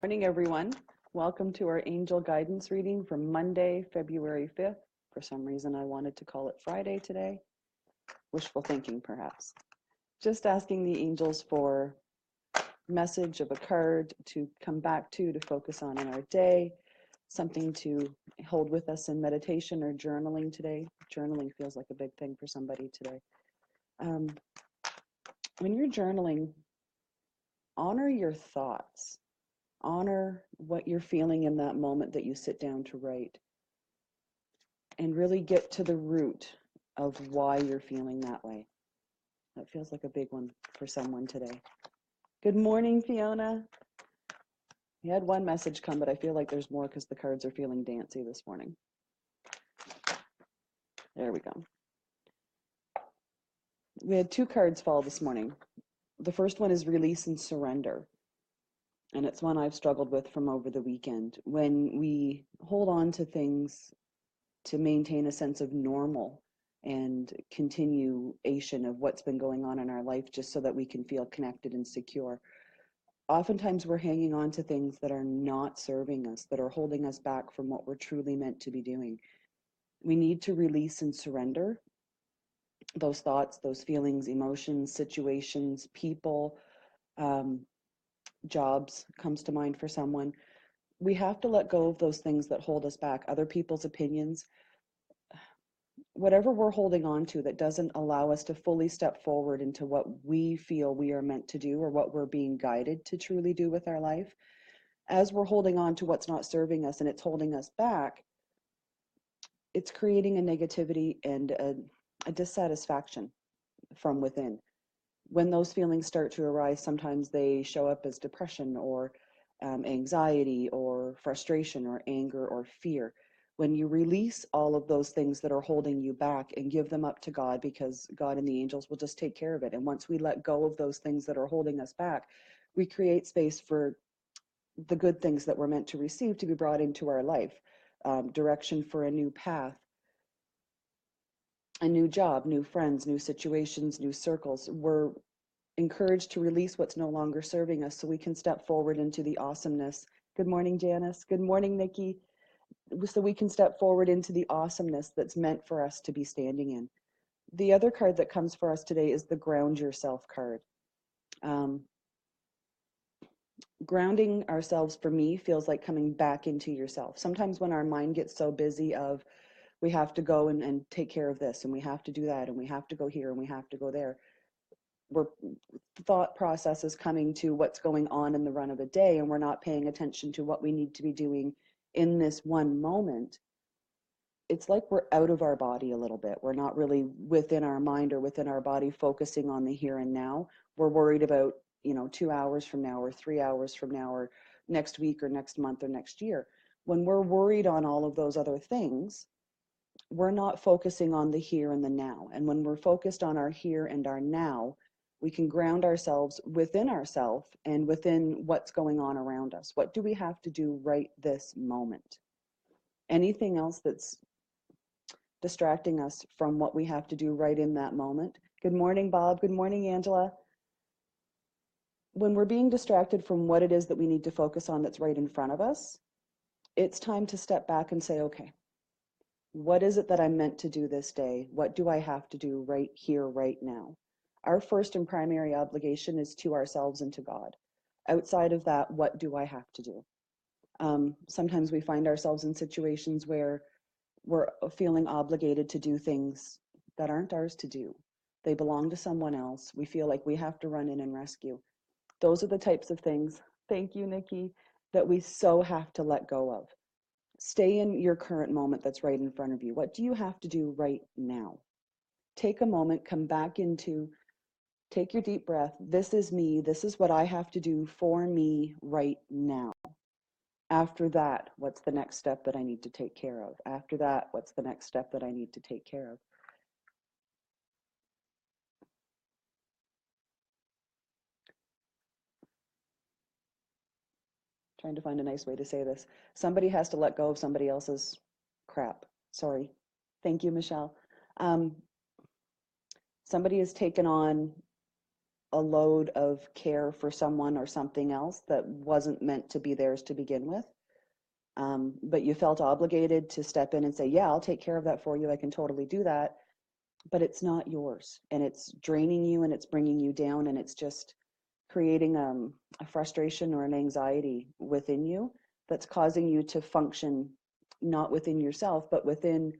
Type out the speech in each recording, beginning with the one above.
Morning, everyone. Welcome to our angel guidance reading from Monday, February 5th. For some reason, I wanted to call it Friday today. Wishful thinking, perhaps. Just asking the angels for message of a card to come back to focus on in our day, something to hold with us in meditation or journaling today. Journaling feels like a big thing for somebody today. When you're journaling, honor your thoughts. Honor what you're feeling in that moment that you sit down to write, and really get to the root of why you're feeling that way. That feels like a big one for someone today. Good morning, Fiona. We had one message come, but I feel like there's more because the cards are feeling dancy this morning. There we go. We had two cards fall this morning. The first one is release and surrender. And it's one I've struggled with from over the weekend. When we hold on to things to maintain a sense of normal and continuation of what's been going on in our life just so that we can feel connected and secure. Oftentimes we're hanging on to things that are not serving us, that are holding us back from what we're truly meant to be doing. We need to release and surrender those thoughts, those feelings, emotions, situations, people, jobs comes to mind for someone. We have to let go of those things that hold us back, other people's opinions, whatever we're holding on to that doesn't allow us to fully step forward into what we feel we are meant to do or what we're being guided to truly do with our life. As we're holding on to what's not serving us and it's holding us back, it's creating a negativity and a dissatisfaction from within. When those feelings start to arise, sometimes they show up as depression or anxiety or frustration or anger or fear. When you release all of those things that are holding you back and give them up to God, because God and the angels will just take care of it. And once we let go of those things that are holding us back, we create space for the good things that we're meant to receive to be brought into our life. Direction for a new path, a new job, new friends, new situations, new circles. We're encouraged to release what's no longer serving us so we can step forward into the awesomeness. Good morning, Janice. Good morning, Nikki. So we can step forward into the awesomeness that's meant for us to be standing in. The other card that comes for us today is the ground yourself card. Grounding ourselves for me feels like coming back into yourself. Sometimes when our mind gets so busy of we have to go and take care of this and we have to do that and we have to go here and we have to go there, we're thought processes coming to what's going on in the run of a day, and we're not paying attention to what we need to be doing in this one moment. It's like we're out of our body a little bit. We're not really within our mind or within our body focusing on the here and now. We're worried about 2 hours from now or 3 hours from now or next week or next month or next year. When we're worried on all of those other things, we're not focusing on the here and the now. And when we're focused on our here and our now, we can ground ourselves within ourselves and within what's going on around us. What do we have to do right this moment? Anything else that's distracting us from what we have to do right in that moment? Good morning, Bob. Good morning, Angela. When we're being distracted from what it is that we need to focus on that's right in front of us, it's time to step back and say, okay, what is it that I'm meant to do this day? What do I have to do right here, right now? Our first and primary obligation is to ourselves and to God. Outside of that, what do I have to do? Sometimes we find ourselves in situations where we're feeling obligated to do things that aren't ours to do. They belong to someone else. We feel like we have to run in and rescue. Those are the types of things, thank you, Nikki, that we so have to let go of. Stay in your current moment that's right in front of you. What do you have to do right now? Take a moment, come back into, take your deep breath. This is me. This is what I have to do for me right now. After that, what's the next step that I need to take care of? After that, what's the next step that I need to take care of? Trying to find a nice way to say this. Somebody has to let go of somebody else's crap. Sorry. Thank you, Michelle. Somebody has taken on a load of care for someone or something else that wasn't meant to be theirs to begin with. But you felt obligated to step in and say, yeah, I'll take care of that for you. I can totally do that. But it's not yours. And it's draining you and it's bringing you down. And it's just creating a frustration or an anxiety within you that's causing you to function not within yourself, but within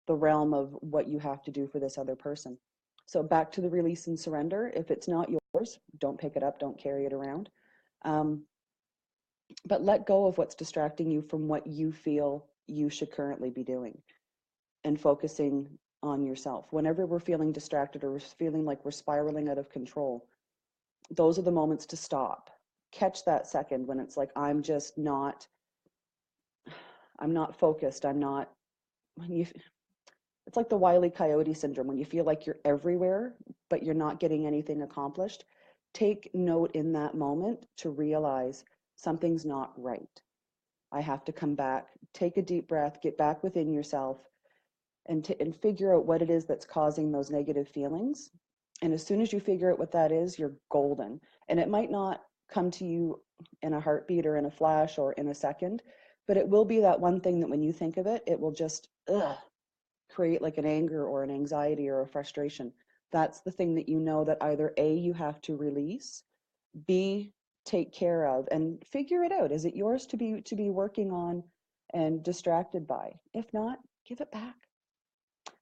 the realm of what you have to do for this other person. So back to the release and surrender. If it's not yours, don't pick it up, don't carry it around. Um, but let go of what's distracting you from what you feel you should currently be doing and focusing on yourself. Whenever we're feeling distracted or we're feeling like we're spiraling out of control, those are the moments to stop. Catch that second when it's like, I'm not focused. I'm not, when you, it's like the Wile E. Coyote syndrome when you feel like you're everywhere, but you're not getting anything accomplished. Take note in that moment to realize something's not right. I have to come back, take a deep breath, get back within yourself, and figure out what it is that's causing those negative feelings. And as soon as you figure out what that is, you're golden. And it might not come to you in a heartbeat or in a flash or in a second, but it will be that one thing that when you think of it, it will just create like an anger or an anxiety or a frustration. That's the thing that you know that either A, you have to release, B, take care of, and figure it out. Is it yours to be working on and distracted by? If not, give it back.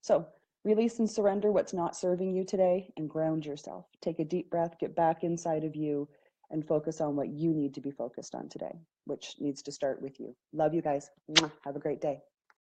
So release and surrender what's not serving you today and ground yourself. Take a deep breath, get back inside of you, and focus on what you need to be focused on today, which needs to start with you. Love you guys. Have a great day.